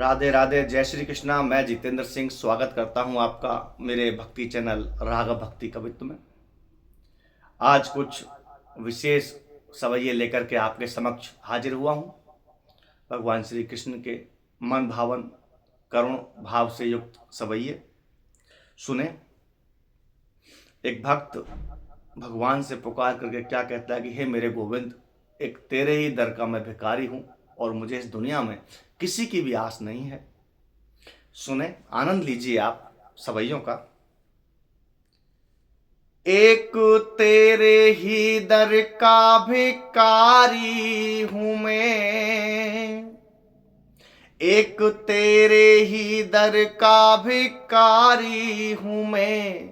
राधे राधे, जय श्री कृष्णा। मैं जितेंद्र सिंह स्वागत करता हूं आपका मेरे भक्ति चैनल राघव भक्ति कवित्व में। आज कुछ विशेष सवैये लेकर के आपके समक्ष हाजिर हुआ हूं। भगवान श्री कृष्ण के मन भावन करुण भाव से युक्त सवैये सुने। एक भक्त भगवान से पुकार करके क्या कहता है कि हे मेरे गोविंद, एक तेरे ही दर का मैं भिखारी हूं और मुझे इस दुनिया में किसी की भी आस नहीं है। सुने, आनंद लीजिए आप सवैयों का। एक तेरे ही दर का भिखारी हूं मैं, एक तेरे ही दर का भिखारी हूं मैं,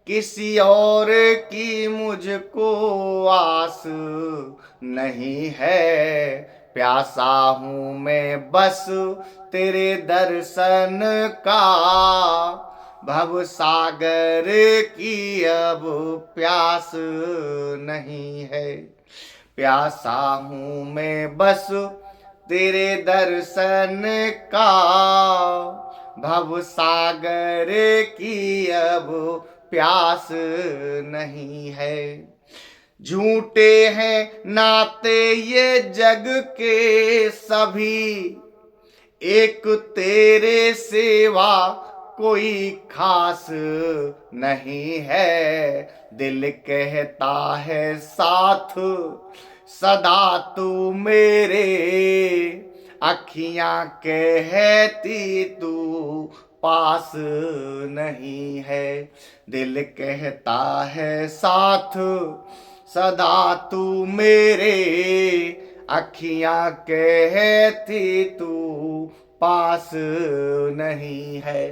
किसी और की मुझको आस नहीं है। प्यासा हूं मैं बस तेरे दर्शन का, भव सागर की अब प्यास नहीं है। प्यासा हूं मैं बस तेरे दर्शन का, भव सागर की अब प्यास नहीं है। झूठे हैं नाते ये जग के सभी, एक तेरे सेवा कोई खास नहीं है। दिल कहता है साथ सदा तू मेरे, अखियां कहती तू पास नहीं है। दिल कहता है साथ सदा तू मेरे, अखियां कहती तू पास नहीं है।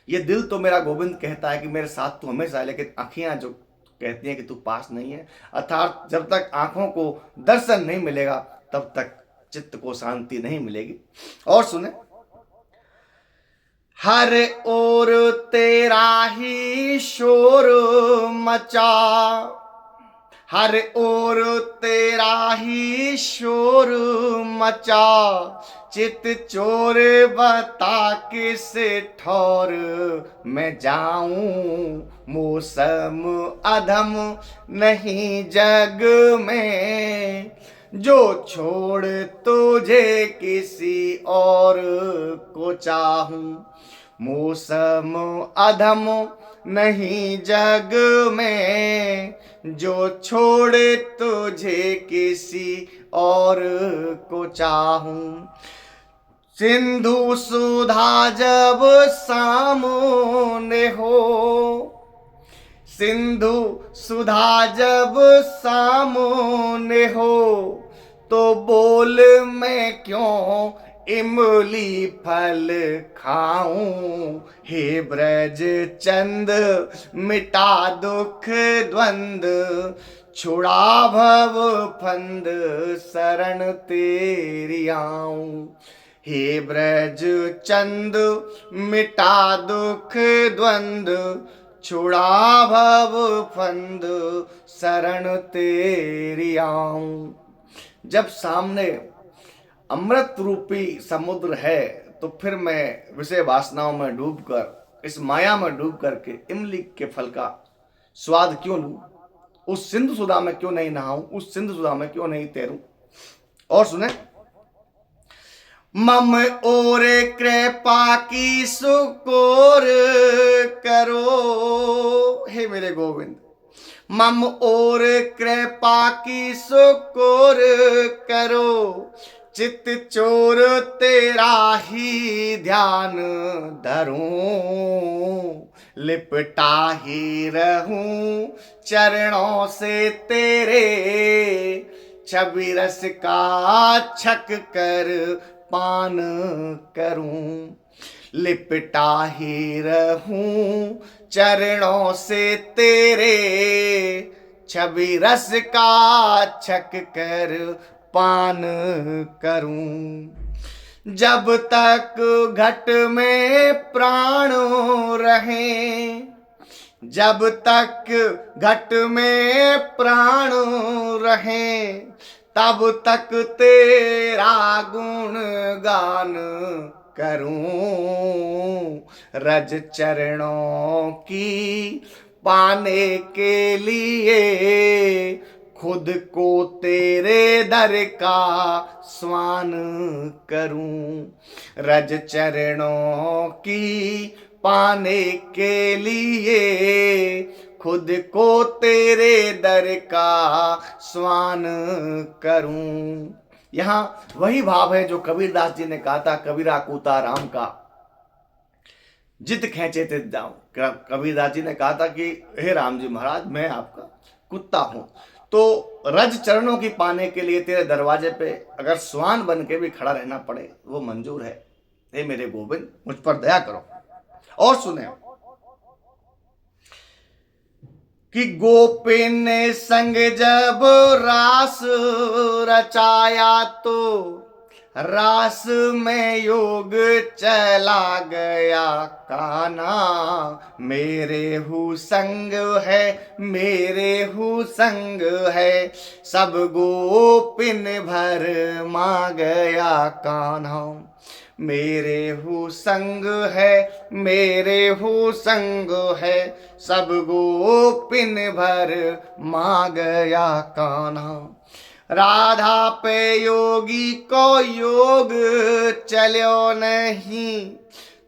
ये दिल तो मेरा गोविंद कहता है कि मेरे साथ तू हमेशा है, लेकिन आंखियां जो कहती हैं कि तू पास नहीं है। अर्थात जब तक आंखों को दर्शन नहीं मिलेगा तब तक चित्त को शांति नहीं मिलेगी। और सुने, हर ओर तेरा ही शोर मचा, हर ओर तेरा ही शोर मचा, चित चोर बता किस ठौर मैं जाऊं। मौसम अधम नहीं जग में, जो छोड़ तुझे किसी और को चाहूं। मौसम अधम नहीं जग में, जो छोड़े तुझे किसी और को चाहूं। सिंधु सुधा जब सामने हो, सिंधु सुधा जब सामने हो, तो बोल मैं क्यों इमली फल खाऊं। हे ब्रज चंद मिटा दुख द्वंद, छुड़ा भव फंद शरण तेरी आऊं। हे ब्रज चंद मिटा दुख द्वंद, छुड़ा भव फंद शरण तेरी आऊं। जब सामने अमृत रूपी समुद्र है तो फिर मैं विषय वासनाओं में डूबकर, इस माया में डूब करके इमली के फल का स्वाद क्यों लूं? उस सिंधु सुधा में क्यों नहीं नहाऊं? उस सिंधु सुधा में क्यों नहीं तैरूं? और सुने, मम और कृपा की सुकोर करो। हे मेरे गोविंद, मम और कृपा की सुकोर करो, चित चोर तेरा ही ध्यान धरूं। लिपटा ही रहूं चरणों से तेरे, छवि रस का छक कर पान करूं। लिपटा ही रहूं चरणों से तेरे, छवि रस का छक कर पान करूं। जब तक घट में प्राण रहे, जब तक घट में प्राण रहे, तब तक तेरा गुण गान करूं। रज चरणों की पाने के लिए खुद को तेरे दर का स्वान करूं। रज चरणों की पाने के लिए खुद को तेरे दर का स्वान करूं। यहां वही भाव है जो कबीरदास जी ने कहा था, कबीरा कूता राम का जित खेचे तित जाऊं। कबीरदास जी ने कहा था कि हे राम जी महाराज, मैं आपका कुत्ता हूं, तो रज चरणों की पाने के लिए तेरे दरवाजे पे अगर स्वान बन के भी खड़ा रहना पड़े वो मंजूर है। हे मेरे गोविंद, मुझ पर दया करो। और सुने कि गोपिन संग जब रास रचाया तो रास में योग चला गया कान्हा। मेरे हु संग है, मेरे हु संग है, सब गोपिन भर मा गया कान्हा। मेरे हु संग है, मेरे हु संग है, सब गोपिन भर मा गया कान्हा। राधा पे योगी को योग चलो नहीं,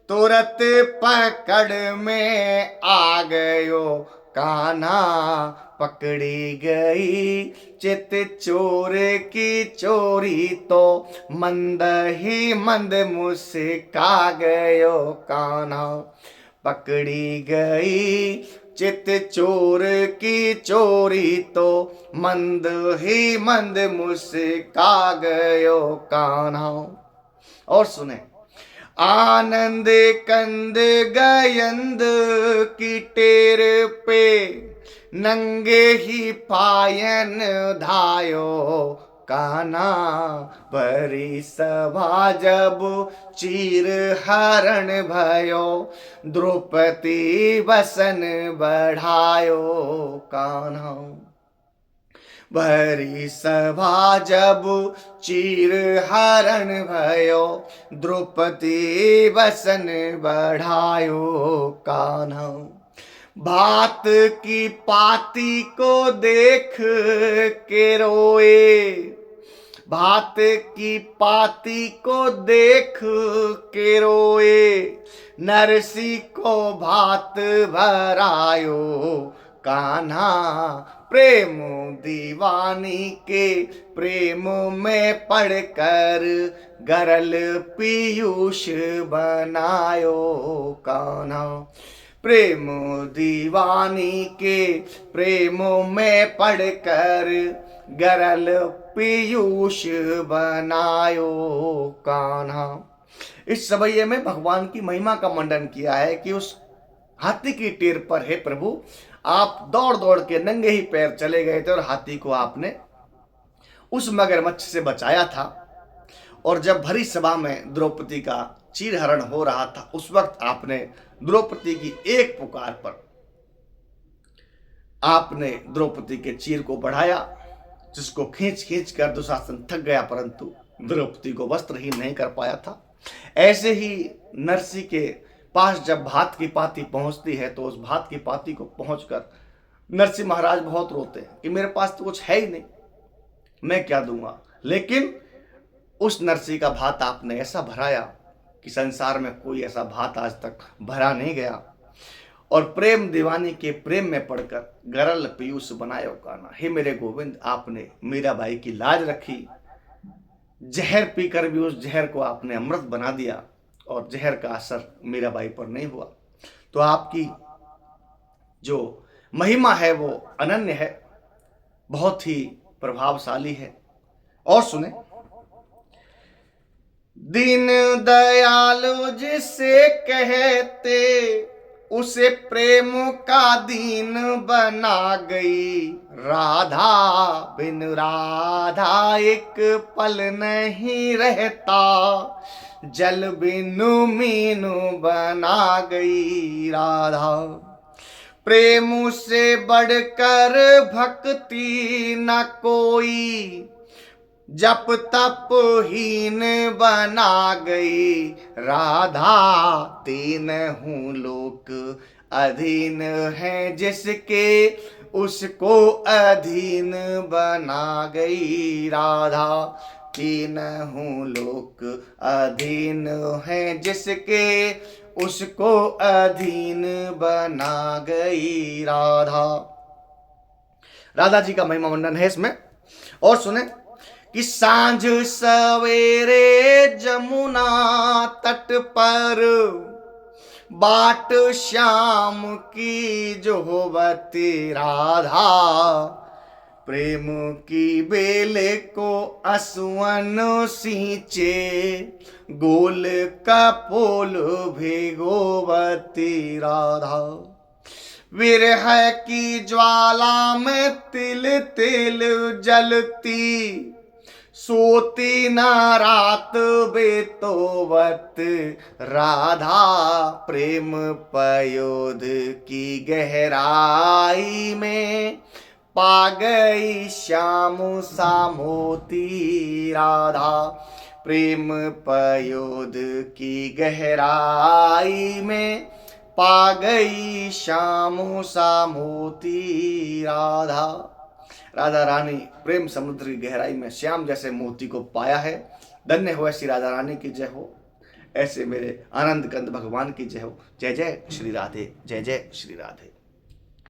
तुरंत पकड़ में आ गयो कान्हा। पकड़ी गई चित चोर की चोरी तो मंद ही मंद मुस्का गयो कान्हा। पकड़ी गई चित चोर की चोरी तो मंद ही मंद मुस्का गयो कान्हा। और सुने, आनंद कंद गयंद की टेर पे नंगे ही पायन धायो कान्हा। भरी सभा जब चीर हरण भयो, द्रौपदी वसन बढ़ायो कान्हा। भरी सभा जब चीर हरण भयो, द्रौपदी वसन बढ़ायो कान्हा। भात की पाती को देख के रोए, भात की पाती को देख के रोए, नरसी को भात भरायो कान्हा। प्रेम दीवानी के प्रेम में पढ़कर गरल पीयूष बनायो कान्हा। प्रेम दीवानी के प्रेम में पढ़कर गरल पीयूष बनायो कान्हा। इस सवैये में भगवान की महिमा का मंडन किया है कि उस हाथी की टेर पर, हे प्रभु, आप दौड़ दौड़ के नंगे ही पैर चले गए थे और हाथी को आपने उस मगरमच्छ से बचाया था। और जब भरी सभा में द्रौपदी का चीरहरण हो रहा था, उस वक्त आपने द्रौपदी की एक पुकार पर आपने द्रौपदी के चीर को बढ़ाया, जिसको खींच खींच कर दुशासन थक गया, परंतु द्रौपदी को वस्त्रहीन नहीं कर पाया था। ऐसे ही नरसी के पास जब भात की पाती पहुंचती है, तो उस भात की पाती को पहुंचकर नरसिंह महाराज बहुत रोते हैं कि मेरे पास तो कुछ है ही नहीं, मैं क्या दूंगा। लेकिन उस नरसी का भात आपने ऐसा भराया कि संसार में कोई ऐसा भात आज तक भरा नहीं गया। और प्रेम दीवानी के प्रेम में पड़कर गरल पीयूष बनायो कान्हा। हे मेरे गोविंद, आपने मीराबाई की लाज रखी, जहर पीकर भी उस जहर को आपने अमृत बना दिया और जहर का असर मीराबाई पर नहीं हुआ। तो आपकी जो महिमा है वो अनन्य है, बहुत ही प्रभावशाली है। और सुने, दीन दयालु जिसे कहते उसे प्रेम का दीन बना गई राधा। बिन राधा एक पल नहीं रहता, जल बिनु मीनू बना गई राधा। प्रेम से बढ़कर भक्ति न कोई, जप तप हीन बना गई राधा, तीनों लोक अधीन है जिसके, उसको अधीन बना गई राधा। तीनों लोक अधीन है जिसके, उसको अधीन बना गई राधा। राधा जी का महिमा मंडन है इसमें। और सुने कि सांझ सवेरे जमुना तट पर, बाट श्याम की जो होवती राधा, प्रेम की बेले को असुवन सींचे, गोल कपोल भिगोवती राधा। विरह की ज्वाला में तिल तिल जलती, सोती ना रात बेतोवत राधा, प्रेम पयोध की गहराई में, पा गई श्याम सा मोती राधा। प्रेम पयोध की गहराई में, पा गई श्याम सा मोती राधा। राधा रानी प्रेम समुद्र की गहराई में श्याम जैसे मोती को पाया है। धन्य हो ऐसी राधा रानी की जय हो, ऐसे मेरे आनंद कंद भगवान की जय हो। जय जय श्री राधे, जय जय श्री राधे।